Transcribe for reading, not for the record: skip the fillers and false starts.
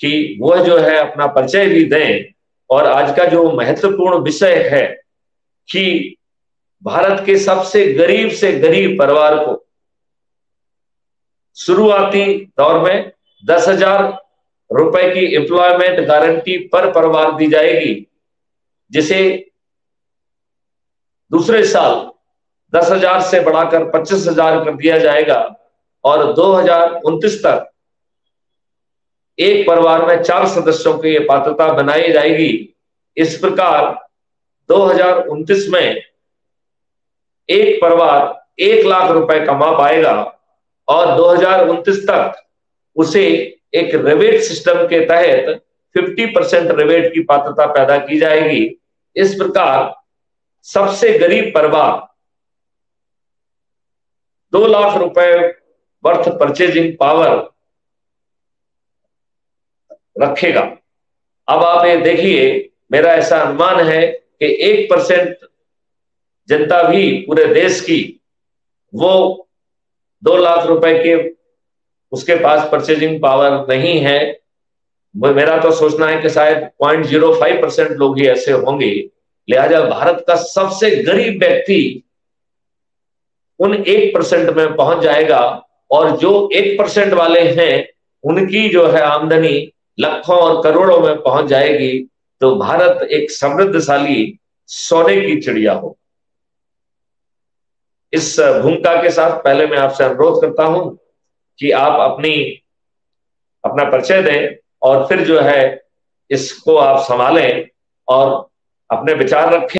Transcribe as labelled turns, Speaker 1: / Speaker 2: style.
Speaker 1: कि वह जो है अपना परिचय भी दें। और आज का जो महत्वपूर्ण विषय है कि भारत के सबसे गरीब से गरीब परिवार को शुरुआती दौर में 10,000 रुपए की एम्प्लॉयमेंट गारंटी पर परिवार दी जाएगी, जिसे दूसरे साल 10,000 से बढ़ाकर 25,000 कर दिया जाएगा और 2029 तक एक परिवार में 4 सदस्यों की यह पात्रता बनाई जाएगी। इस प्रकार 2029 में एक परिवार 1 लाख रुपए कमा पाएगा और 2029 तक उसे एक रिबेट सिस्टम के तहत 50% रिबेट की पात्रता पैदा की जाएगी। इस प्रकार सबसे गरीब परिवार 2 लाख रुपए वर्थ परचेजिंग पावर रखेगा। अब आप ये देखिए, मेरा ऐसा अनुमान है कि 1% जनता भी पूरे देश की वो 2 लाख रुपए के उसके पास परचेजिंग पावर नहीं है। मेरा तो सोचना है कि शायद 0.05% लोग ही ऐसे होंगे। लिहाजा भारत का सबसे गरीब व्यक्ति उन 1% में पहुंच जाएगा और जो 1% वाले हैं उनकी जो है आमदनी लाखों और करोड़ों में पहुंच जाएगी। तो भारत एक समृद्धशाली सोने की चिड़िया हो। इस भूमिका के साथ पहले मैं आपसे अनुरोध करता हूं कि आप अपना परिचय दें और फिर जो है इसको आप संभालें और अपने विचार रखें।